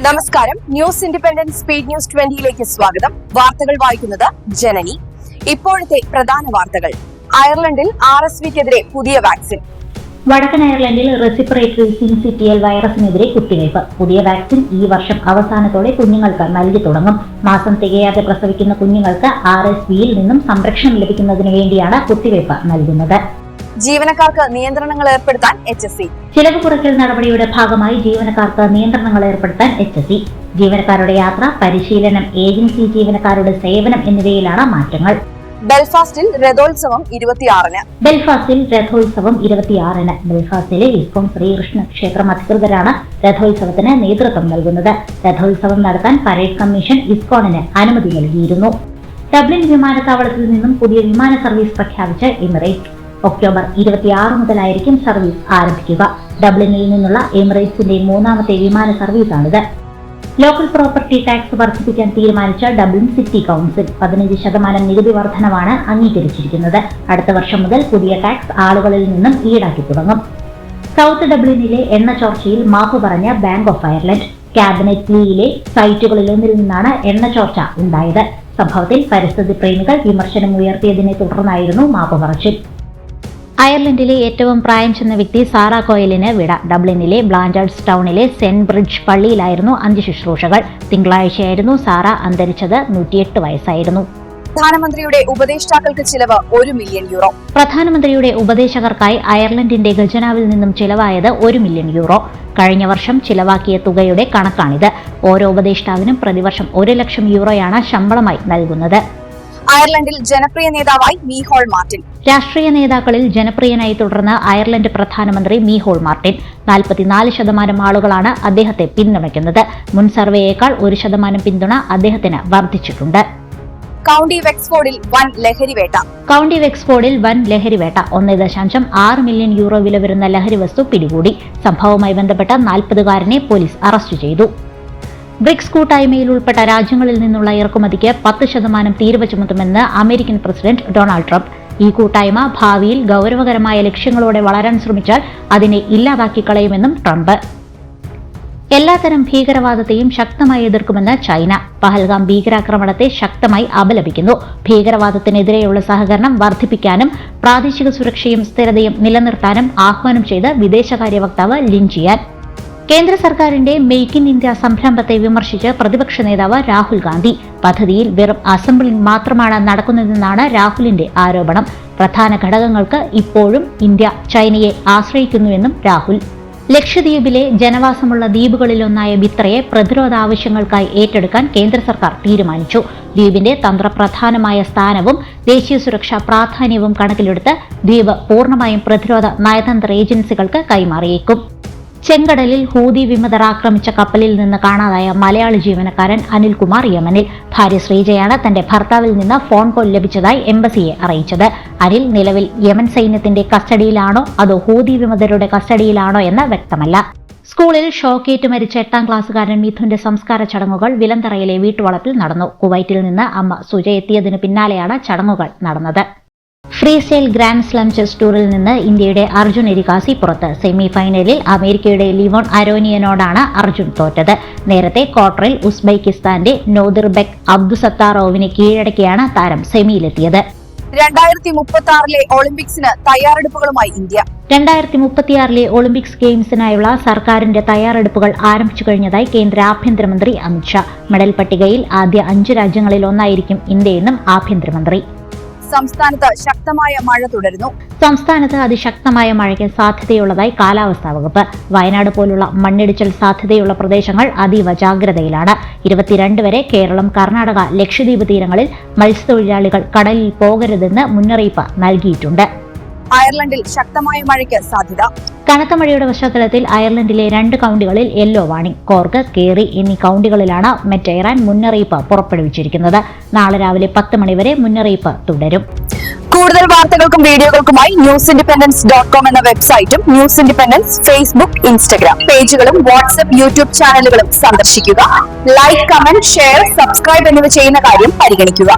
നമസ്കാരം. News independent speed news 20ലേക്ക് സ്വാഗതം. വാർത്തകൾ വായിക്കുന്നത് ജനനി. ഇപ്പോഴത്തെ പ്രധാന വാർത്തകൾ. അയർലൻഡിൽ RSVക്കെതിരെ പുതിയ വാക്സിൻ. വടക്കൻ അയർലൻഡിൽ റെസിപ്പിറേറ്ററി സിൻസിറ്റിയൽ വൈറസിനെതിരെ കുത്തിവയ്പ്. പുതിയ വാക്സിൻ ഈ വർഷം അവസാനത്തോടെ കുഞ്ഞുങ്ങൾക്ക് നൽകി തുടങ്ങും. മാസം തികയാതെ പ്രസവിക്കുന്ന കുഞ്ഞുങ്ങൾക്ക് RSVയിൽ നിന്നും സംരക്ഷണം ലഭിക്കുന്നതിന് വേണ്ടിയാണ് കുത്തിവയ്പ് നൽകുന്നത്. ജീവനക്കാർക്ക് നിയന്ത്രണങ്ങൾ ഏർപ്പെടുത്താൻ HSE. ചിലവ് കുറയ്ക്കൽ നടപടിയുടെ ഭാഗമായി ജീവനക്കാർക്ക് നിയന്ത്രണങ്ങൾ ഏർപ്പെടുത്താൻ HSE. ജീവനക്കാരുടെ യാത്ര, പരിശീലനം, ഏജൻസി ജീവനക്കാരുടെ സേവനം എന്നിവയിലാണ് മാറ്റങ്ങൾ. ബെൽഫാസ്റ്റിൽ രഥോത്സവം 26-ന്. ബെൽഫാസ്റ്റിലെ ഇസ്കോൺ ശ്രീകൃഷ്ണ ക്ഷേത്രം അധികൃതരാണ് രഥോത്സവത്തിന് നേതൃത്വം നൽകുന്നത്. രഥോത്സവം നടത്താൻ പരേഡ് കമ്മീഷൻ ഇസ്കോണിന് അനുമതി നൽകിയിരുന്നു. ഡബ്ലിൻ വിമാനത്താവളത്തിൽ നിന്നും പുതിയ വിമാന സർവീസ് പ്രഖ്യാപിച്ച എമിറേറ്റ്സ്. ഒക്ടോബർ 26 മുതലായിരിക്കും സർവീസ് ആരംഭിക്കുക. ഡബ്ലിനിൽ നിന്നുള്ള എമിറേറ്റ്സിന്റെ മൂന്നാമത്തെ വിമാന സർവീസാണിത്. ലോക്കൽ പ്രോപ്പർട്ടി ടാക്സ് വർദ്ധിപ്പിക്കാൻ തീരുമാനിച്ച ഡബ്ലിൻ സിറ്റി കൌൺസിൽ 15% നികുതി വർധനവാണ് അംഗീകരിച്ചിരിക്കുന്നത്. അടുത്ത വർഷം മുതൽ പുതിയ ടാക്സ് ആളുകളിൽ നിന്നും ഈടാക്കി തുടങ്ങും. സൗത്ത് ഡബ്ലിനിലെ എണ്ണ ചോർച്ചയിൽ മാപ്പ് പറഞ്ഞ ബാങ്ക് ഓഫ് അയർലൻഡ്. ക്യാബിനറ്റ് ലീയിലെ സൈറ്റുകളിലൊന്നിൽ നിന്നാണ് എണ്ണ ചോർച്ച ഉണ്ടായത്. സംഭവത്തിൽ പരിസ്ഥിതി പ്രേമികൾ വിമർശനം ഉയർത്തിയതിനെ തുടർന്നായിരുന്നു മാപ്പ് പറച്ചിൽ. അയർലൻഡിലെ ഏറ്റവും പ്രായം ചെന്ന വ്യക്തി സാറ കോയലിന് വിട. ഡബ്ലിനിലെ ബ്ലാൻഡേഴ്സ് ടൗണിലെ സെന്റ് ബ്രിഡ്ജ് പള്ളിയിലായിരുന്നു അന്ത്യശുശ്രൂഷകൾ. തിങ്കളാഴ്ചയായിരുന്നു സാറ അന്തരിച്ചത്. 108 വയസ്സായിരുന്നു. പ്രധാനമന്ത്രിയുടെ ഉപദേഷ്ടാക്കൾക്ക് ചിലവ് €1 മില്യൺ. പ്രധാനമന്ത്രിയുടെ ഉപദേശകർക്കായി അയർലൻഡിന്റെ ഖജനാവിൽ നിന്നും ചിലവായത് €1 മില്യൺ. കഴിഞ്ഞ വർഷം ചിലവാക്കിയ തുകയുടെ കണക്കാണിത്. ഓരോ ഉപദേഷ്ടാവിനും പ്രതിവർഷം €1 ലക്ഷം ശമ്പളമായി നൽകുന്നത്. അയർലൻഡിൽ ജനപ്രിയ നേതാവായി മീഹോൾ മാർട്ടിൻ. രാഷ്ട്രീയ നേതാക്കളിൽ ജനപ്രിയനായി തുടർന്ന് അയർലൻഡ് പ്രധാനമന്ത്രി മീഹോൾ മാർട്ടിൻ. 44% ആളുകളാണ് അദ്ദേഹത്തെ പിന്തുണയ്ക്കുന്നത്. മുൻ സർവേയേക്കാൾ 1% പിന്തുണ അദ്ദേഹത്തിന് വർദ്ധിച്ചിട്ടുണ്ട്. കൌണ്ടി വെക്സ്ഫോർഡിൽ വൻ ലഹരിവേട്ട. 1.6 മില്യൺ യൂറോ വില വരുന്ന ലഹരി വസ്തു പിടികൂടി. സംഭവവുമായി ബന്ധപ്പെട്ട 40-കാരനെ പോലീസ് അറസ്റ്റ് ചെയ്തു. ബ്രിക്സ് കൂട്ടായ്മയിൽ ഉൾപ്പെട്ട രാജ്യങ്ങളിൽ നിന്നുള്ള ഇറക്കുമതിക്ക് 10% തീരുവ ചുമത്തുമെന്ന് അമേരിക്കൻ പ്രസിഡന്റ് ഡൊണാൾഡ് ട്രംപ്. ഈ കൂട്ടായ്മ ഭാവിയിൽ ഗൌരവകരമായ ലക്ഷ്യങ്ങളോടെ വളരാൻ ശ്രമിച്ചാൽ അതിനെ ഇല്ലാതാക്കി കളയുമെന്നും ട്രംപ്. എല്ലാത്തരം ഭീകരവാദത്തെയും ശക്തമായി എതിർക്കുമെന്ന് ചൈന. പഹൽഗാം ഭീകരാക്രമണത്തെ ശക്തമായി അപലപിക്കുന്നു. ഭീകരവാദത്തിനെതിരെയുള്ള സഹകരണം വർദ്ധിപ്പിക്കാനും പ്രാദേശിക സുരക്ഷയും സ്ഥിരതയും നിലനിർത്താനും ആഹ്വാനം ചെയ്ത് വിദേശകാര്യ വക്താവ് ലിൻ ജിയാൻ. കേന്ദ്ര സർക്കാരിന്റെ മെയ്ക്ക് ഇൻ ഇന്ത്യ സംരംഭത്തെ വിമർശിച്ച് പ്രതിപക്ഷ നേതാവ് രാഹുൽ ഗാന്ധി. പദ്ധതിയിൽ വെറും അസംബ്ലിംഗ് മാത്രമാണ് നടക്കുന്നതെന്നാണ് രാഹുലിന്റെ ആരോപണം. പ്രധാന ഘടകങ്ങൾക്ക് ഇപ്പോഴും ഇന്ത്യ ചൈനയെ ആശ്രയിക്കുന്നുവെന്നും രാഹുൽ. ലക്ഷദ്വീപിലെ ജനവാസമുള്ള ദ്വീപുകളിലൊന്നായ ബിത്രയെ പ്രതിരോധ ആവശ്യങ്ങൾക്കായി ഏറ്റെടുക്കാൻ കേന്ദ്ര സർക്കാർ തീരുമാനിച്ചു. ദ്വീപിന്റെ തന്ത്രപ്രധാനമായ സ്ഥാനവും ദേശീയ സുരക്ഷാ പ്രാധാന്യവും കണക്കിലെടുത്ത് ദ്വീപ് പൂർണ്ണമായും പ്രതിരോധ നയതന്ത്ര ഏജൻസികൾക്ക് കൈമാറിയേക്കും. ചെങ്കടലിൽ ഹൂതി വിമതർ ആക്രമിച്ച കപ്പലിൽ നിന്ന് കാണാതായ മലയാളി ജീവനക്കാരൻ അനിൽകുമാർ യമനിൽ. ഭാര്യ ശ്രീജയാണ് തന്റെ ഭർത്താവിൽ നിന്ന് ഫോൺ കോൾ ലഭിച്ചതായി എംബസിയെ അറിയിച്ചത്. അനിൽ നിലവിൽ യമൻ സൈന്യത്തിന്റെ കസ്റ്റഡിയിലാണോ അതോ ഹൂതി വിമതരുടെ കസ്റ്റഡിയിലാണോ എന്ന് വ്യക്തമല്ല. സ്കൂളിൽ ഷോക്കേറ്റ് മരിച്ച 8ാം ക്ലാസ്സുകാരൻ മിഥുന്റെ സംസ്കാര ചടങ്ങുകൾ വിലന്തറയിലെ വീട്ടുവളപ്പിൽ നടന്നു. കുവൈറ്റിൽ നിന്ന് അമ്മ സുജ എത്തിയതിനു പിന്നാലെയാണ് ചടങ്ങുകൾ നടന്നത്. Freestyle grand slam chess ടൂറിൽ നിന്ന് ഇന്ത്യയുടെ അർജുൻ എരികാസി പുറത്ത്. സെമി ഫൈനലിൽ അമേരിക്കയുടെ ലിവോൺ അരോനിയനോടാണ് അർജുൻ തോറ്റത്. നേരത്തെ ക്വാർട്ടറിൽ ഉസ്ബെക്കിസ്ഥാന്റെ നോദിർബെക് അബ്ദുസത്താറോവിനെ കീഴടക്കിയാണ് താരം സെമിയിലെത്തിയത്. 2036 ഒളിമ്പിക്സിന് തയ്യാറെടുപ്പുകളുമായി ഇന്ത്യ. 2036 ഒളിമ്പിക്സ് ഗെയിംസിനായുള്ള സർക്കാരിന്റെ തയ്യാറെടുപ്പുകൾ ആരംഭിച്ചു കഴിഞ്ഞതായി കേന്ദ്ര ആഭ്യന്തരമന്ത്രി അമിത്ഷാ. മെഡൽ പട്ടികയിൽ ആദ്യ 5 രാജ്യങ്ങളിൽ ഒന്നായിരിക്കും ഇന്ത്യയെന്നും ആഭ്യന്തരമന്ത്രി. സംസ്ഥാനത്ത് ശക്തമായ മഴ തുടരുന്നു. സംസ്ഥാനത്ത് അതിശക്തമായ മഴയ്ക്ക് സാധ്യതയുള്ളതായി കാലാവസ്ഥാ വകുപ്പ്. വയനാട് പോലുള്ള മണ്ണിടിച്ചിൽ സാധ്യതയുള്ള പ്രദേശങ്ങൾ അതീവ ജാഗ്രതയിലാണ്. 22 വരെ കേരളം, കർണാടക, ലക്ഷദ്വീപ് തീരങ്ങളിൽ മത്സ്യത്തൊഴിലാളികൾ കടലിൽ പോകരുതെന്ന് മുന്നറിയിപ്പ് നൽകിയിട്ടുണ്ട്. അയർലൻഡിൽ ശക്തമായ മഴയ്ക്ക് സാധ്യത. കനത്ത മഴയുടെ പശ്ചാത്തലത്തിൽ അയർലൻഡിലെ 2 കൌണ്ടികളിൽ യെല്ലോ വാർണിംഗ്. കോർക്ക്, കേറി എന്നീ കൌണ്ടികളിലാണ് മെറ്റ് എയറാൻ മുന്നറിയിപ്പ് പുറപ്പെടുവിച്ചിരിക്കുന്നത്. നാളെ രാവിലെ 10 മണി വരെ മുന്നറിയിപ്പ് തുടരും. കൂടുതൽ വാർത്തകൾക്കും വീഡിയോകൾക്കുമായി newsindependence.com എന്ന വെബ്സൈറ്റും ന്യൂസ് ഇൻഡിപെൻഡൻസ് ഫേസ്ബുക്ക്, ഇൻസ്റ്റഗ്രാം പേജുകളും വാട്സ്ആപ്പ്, യൂട്യൂബ് ചാനലുകളും സന്ദർശിക്കുക. ലൈക്ക്, കമന്റ്, ഷെയർ, സബ്സ്ക്രൈബ് എന്നിവ ചെയ്യുന്ന കാര്യം പരിഗണിക്കുക.